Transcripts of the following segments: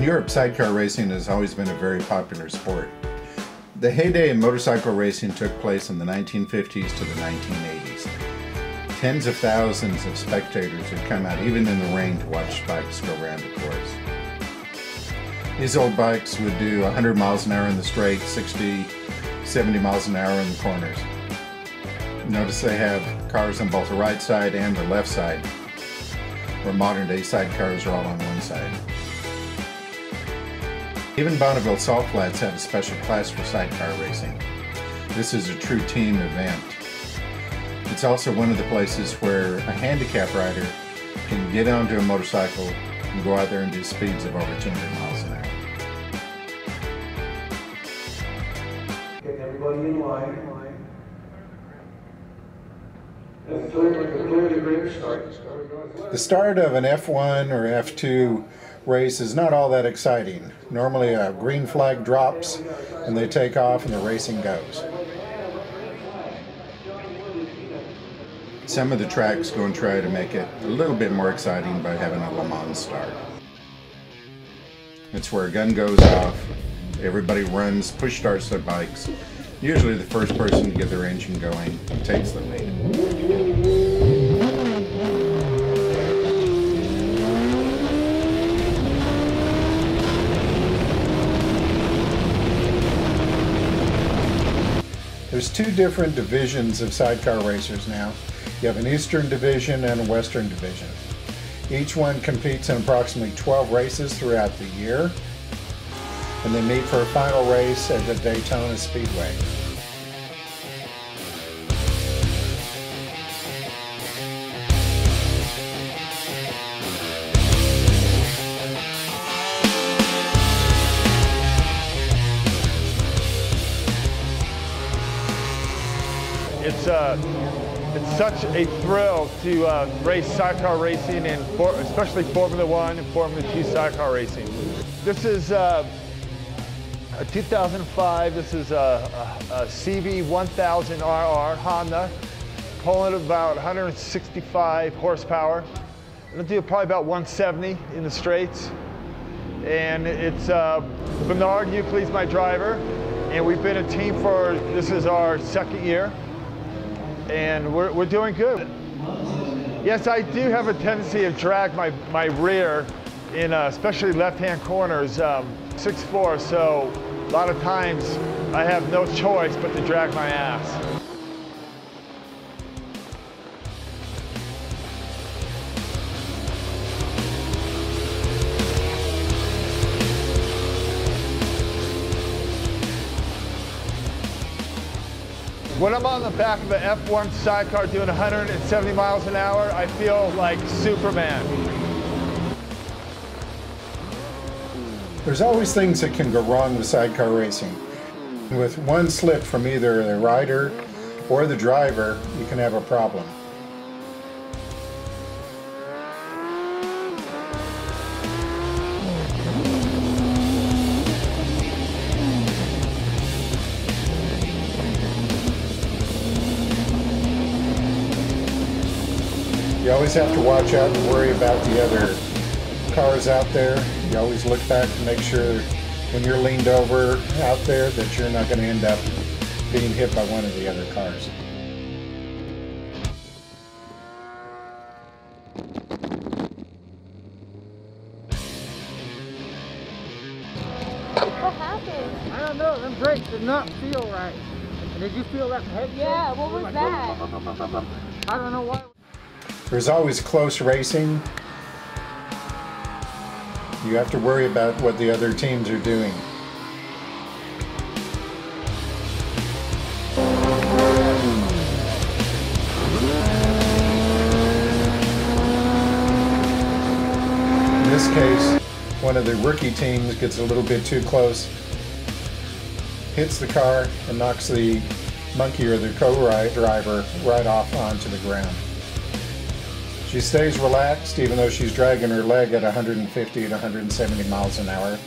Europe, sidecar racing has always been a very popular sport. The heyday in motorcycle racing took place in the 1950s to the 1980s. Tens of thousands of spectators would come out, even in the rain, to watch bikes go around the course. These old bikes would do 100 miles an hour in the straight, 60, 70 miles an hour in the corners. Notice they have cars on both the right side and the left side, where modern day sidecars are all on one side. Even Bonneville Salt Flats have a special class for sidecar racing. This is a true team event. It's also one of the places where a handicap rider can get onto a motorcycle and go out there and do speeds of over 200 miles an hour. Get everybody in line. The start of an F1 or F2 race is not all that exciting. Normally a green flag drops and they take off and the racing goes. Some of the tracks go and try to make it a little bit more exciting by having a Le Mans start. It's where a gun goes off, everybody runs, push starts their bikes. Usually the first person to get their engine going takes the lead. There's two different divisions of sidecar racers now. You have an Eastern Division and a Western Division. Each one competes in approximately 12 races throughout the year, and they meet for a final race at the Daytona Speedway. It's such a thrill to race sidecar racing, and especially Formula 1 and Formula 2 sidecar racing. This is a 2005, this is a CV1000RR Honda, pulling at about 165 horsepower. It'll do probably about 170 in the straights. And it's Bernard Euclid's my driver, and we've been a team for, this is our second year. And we're doing good. Yes, I do have a tendency to drag my rear in especially left-hand corners, 6'4", so a lot of times I have no choice but to drag my ass. When I'm on the back of an F1 sidecar doing 170 miles an hour, I feel like Superman. There's always things that can go wrong with sidecar racing. With one slip from either the rider or the driver, you can have a problem. You always have to watch out and worry about the other cars out there. You always look back to make sure when you're leaned over out there that you're not going to end up being hit by one of the other cars. What happened? I don't know, them brakes did not feel right. Did you feel that head? Yeah, what was that? I don't know why. There's always close racing. You have to worry about what the other teams are doing. In this case, one of the rookie teams gets a little bit too close, hits the car, and knocks the monkey or the co-driver right off onto the ground. She stays relaxed even though she's dragging her leg at 150 to 170 miles an hour.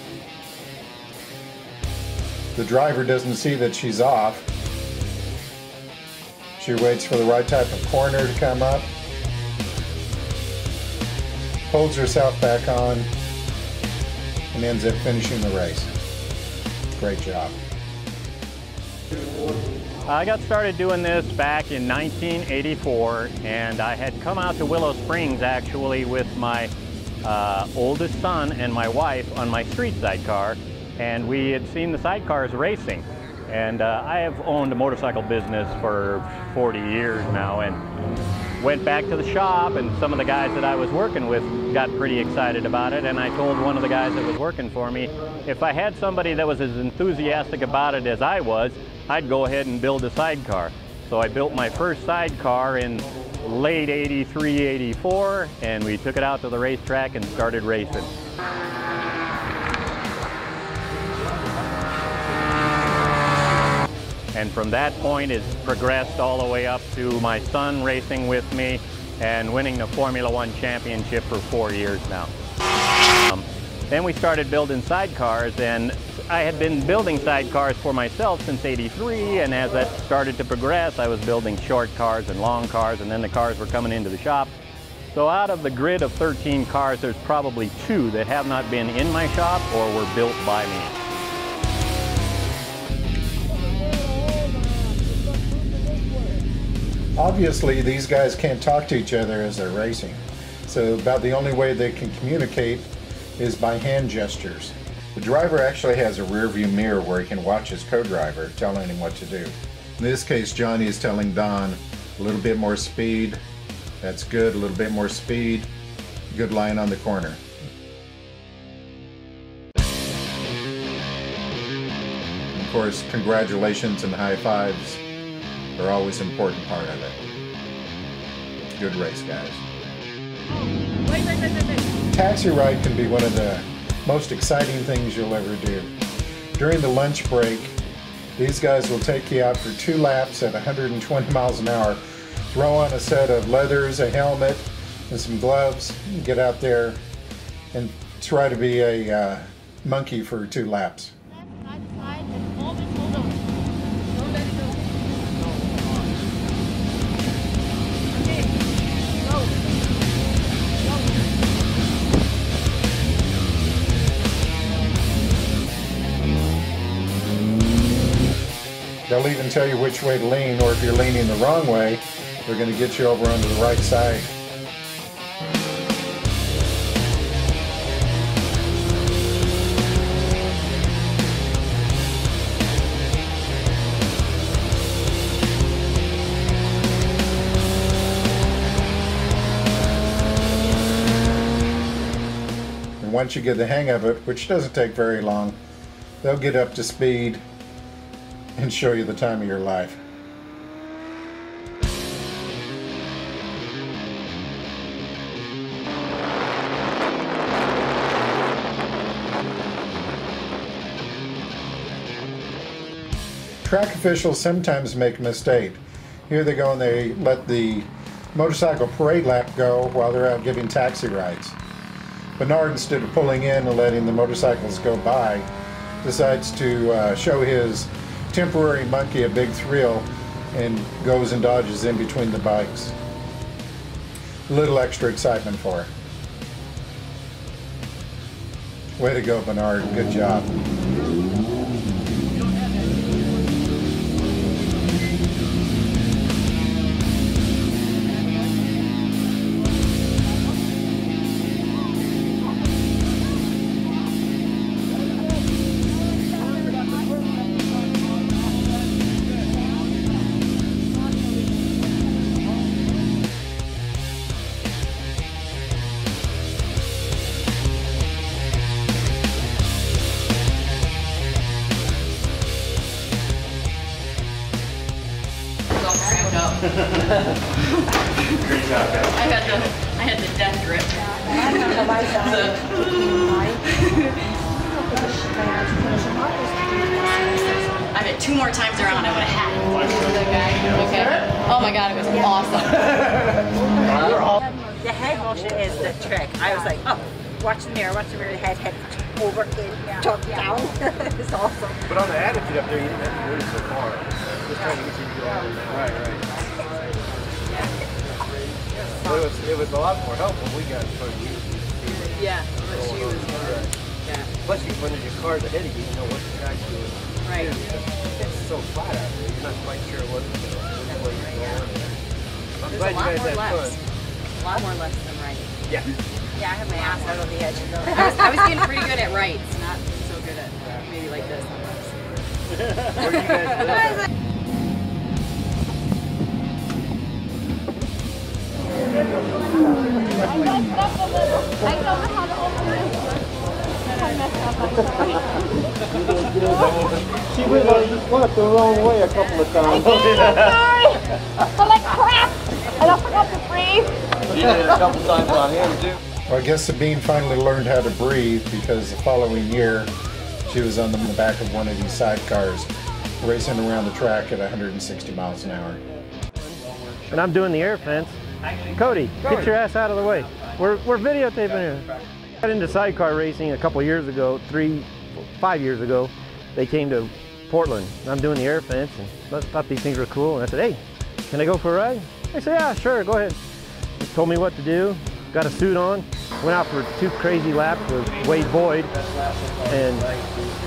The driver doesn't see that she's off. She waits for the right type of corner to come up, holds herself back on, and and ends up finishing the race. Great job. I got started doing this back in 1984, and I had come out to Willow Springs actually with my oldest son and my wife on my street sidecar, and we had seen the sidecars racing. And I have owned a motorcycle business for 40 years now, and went back to the shop, and some of the guys that I was working with got pretty excited about it, and I told one of the guys that was working for me, if I had somebody that was as enthusiastic about it as I was, I'd go ahead and build a sidecar. So I built my first sidecar in late 83, 84, and we took it out to the racetrack and started racing. And from that point, it's progressed all the way up to my son racing with me and winning the Formula One championship for 4 years now. Then we started building sidecars, and I had been building sidecars for myself since '83, and as that started to progress, I was building short cars and long cars, and then the cars were coming into the shop. So out of the grid of 13 cars, there's probably 2 that have not been in my shop or were built by me. Obviously, these guys can't talk to each other as they're racing, so about the only way they can communicate is by hand gestures. The driver actually has a rear view mirror where he can watch his co-driver telling him what to do. In this case, Johnny is telling Don a little bit more speed. That's good, a little bit more speed. Good line on the corner. Of course, congratulations and high fives are always an important part of it. Good race, guys. Taxi ride can be one of the most exciting things you'll ever do. During the lunch break, these guys will take you out for 2 laps at 120 miles an hour, throw on a set of leathers, a helmet, and some gloves, and get out there and try to be a monkey for 2 laps. They'll even tell you which way to lean, or if you're leaning the wrong way, they're going to get you over onto the right side. And once you get the hang of it, which doesn't take very long, they'll get up to speed and show you the time of your life. Track officials sometimes make a mistake. Here they go and they let the motorcycle parade lap go while they're out giving taxi rides. Bernard, instead of pulling in and letting the motorcycles go by, decides to show his temporary monkey a big thrill and goes and dodges in between the bikes. A little extra excitement for her. Way to go, Bernard. Good job. Great job, guys. I had the death grip. I bet 2 more times around I would have had it. Okay. Oh my god, it was awesome. The head motion is the trick. I was like, oh, watch the mirror, head over, in, jump down. It's awesome. But on the attitude up there, you didn't have to move so far. Just trying to get you to go on. Right. But it was a lot more helpful. We got so used to it. Yeah, but she was good. Yeah. Plus, when there's your cars ahead of you, you know what the track's doing. Right. It's so flat out there, you're not quite sure where you're going. I'm glad you guys had fun. A lot more lefts than right. Yeah. Yeah, I have my ass out on the edge. I was getting pretty good at rights, not so good at maybe like this on lefts. Where do you guys live? I don't know how to open this. I messed up. She went the wrong way a couple of times. I'm sorry. I'm like crap. And I forgot to breathe. She did it a couple times on him too. Well, I guess Sabine finally learned how to breathe because the following year she was on the back of one of these sidecars racing around the track at 160 miles an hour. And I'm doing the air fence. Cody, get your ass out of the way. We're videotaping here. I got into sidecar racing a couple years ago, 5 years ago. They came to Portland. I'm doing the air fence and I thought these things were cool. And I said, hey, can I go for a ride? They said, yeah, sure, go ahead. He told me what to do, got a suit on, went out for 2 crazy laps with Wade Boyd and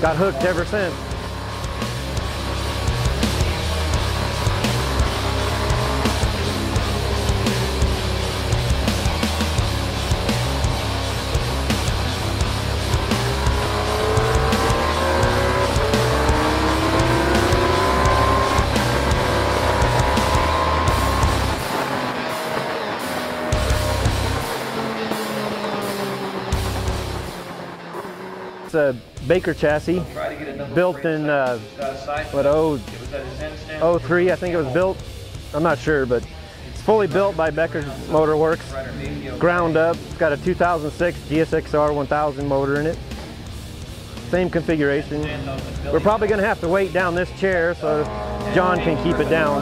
got hooked ever since. A Baker chassis built in what, 03 I think it was built. I'm not sure, but it's fully built by Becker Motor Works, ground up. It's got a 2006 GSXR 1000 motor in it, same configuration. We're probably going to have to weight down this chair so John can keep it down.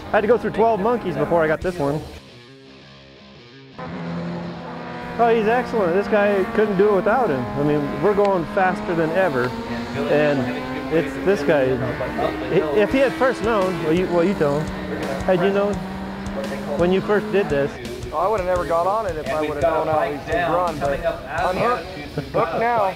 I had to go through 12 monkeys before I got this one. Oh, he's excellent. This guy couldn't do it without him. I mean, we're going faster than ever, and it's this guy. If he had first known, well, you tell him. Had you known when you first did this? Well, I would have never got on it if I would have known how these things run, but I'm hooked now.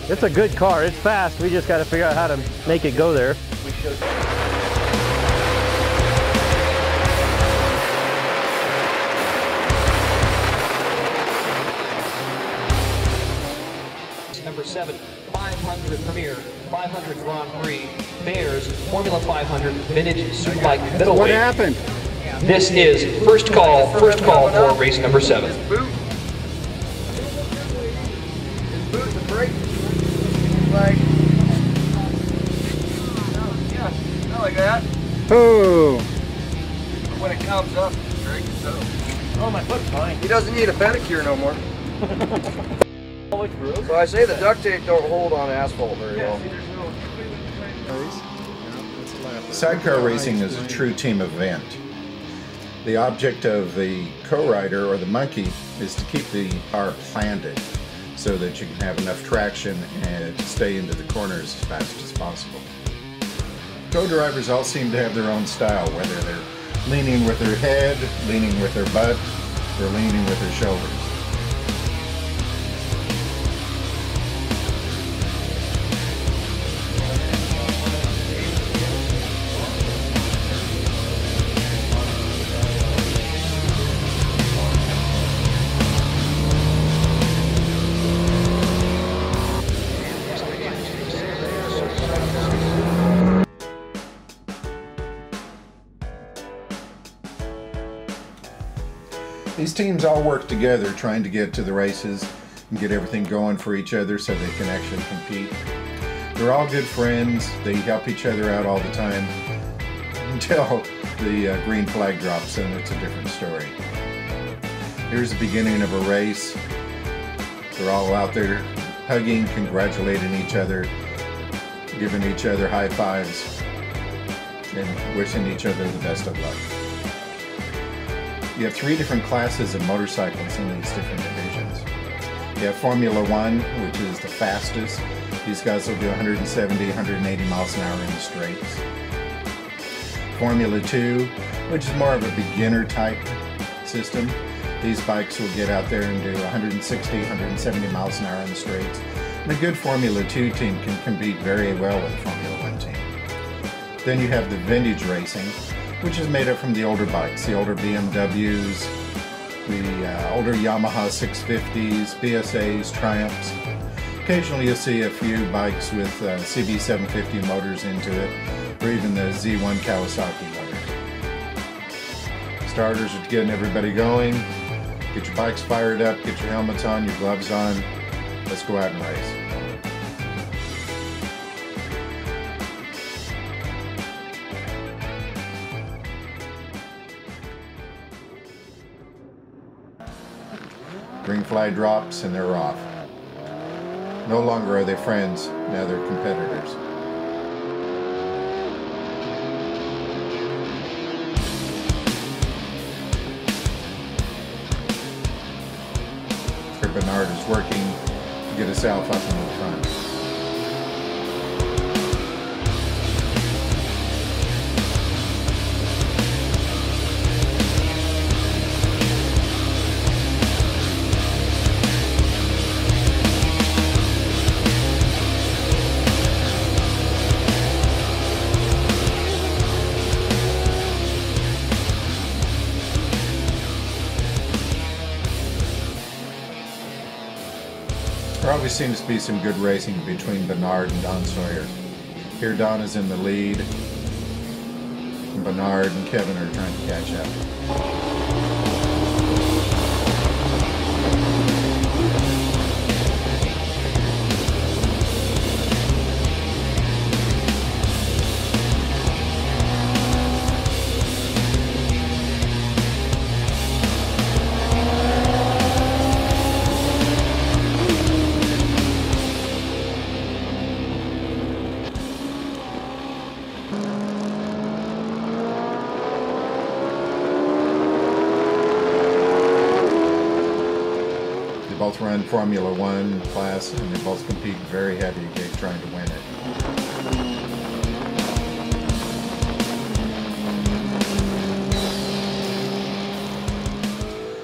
It's a good car. It's fast. We just got to figure out how to make it go there. Number 7, 500 Premier, 500 Grand Prix, Bears, Formula 500, Vintage Superbike Middleweight. What happened? This is first call for race number 7. Like, yeah, not like that. Oh. When it comes up, drink it so. Oh, my foot's fine. He doesn't need a pedicure no more. So I say the duct tape don't hold on asphalt very well. Sidecar racing is a true team event. The object of the co-rider or the monkey is to keep the car planted so that you can have enough traction and stay into the corners as fast as possible. Co-drivers all seem to have their own style, whether they're leaning with their head, leaning with their butt, or leaning with their shoulders. These teams all work together trying to get to the races and get everything going for each other so they can actually compete. They're all good friends. They help each other out all the time until the green flag drops and it's a different story. Here's the beginning of a race. They're all out there hugging, congratulating each other, giving each other high fives, and wishing each other the best of luck. You have 3 different classes of motorcycles in these different divisions. You have Formula 1, which is the fastest. These guys will do 170, 180 miles an hour in the straights. Formula 2, which is more of a beginner type system. These bikes will get out there and do 160, 170 miles an hour in the straights. And a good Formula 2 team can compete very well with a Formula 1 team. Then you have the vintage racing, which is made up from the older bikes, the older BMWs, the older Yamaha 650s, BSAs, Triumphs. Occasionally you'll see a few bikes with CB750 motors into it, or even the Z1 Kawasaki motors. Starters are getting everybody going. Get your bikes fired up, get your helmets on, your gloves on. Let's go out and race. Green flag drops and they're off. No longer are they friends, now they're competitors. Here Bernard is working to get himself up in the front. There always seems to be some good racing between Bernard and Don Sawyer. Here Don is in the lead, and Bernard and Kevin are trying to catch up. Both run Formula 1 class, and they both compete very heavy trying to win it.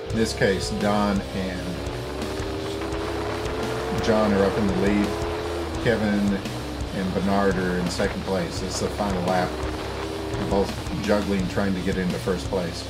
In this case, Don and John are up in the lead. Kevin and Bernard are in second place. This is the final lap. They're both juggling, trying to get into first place.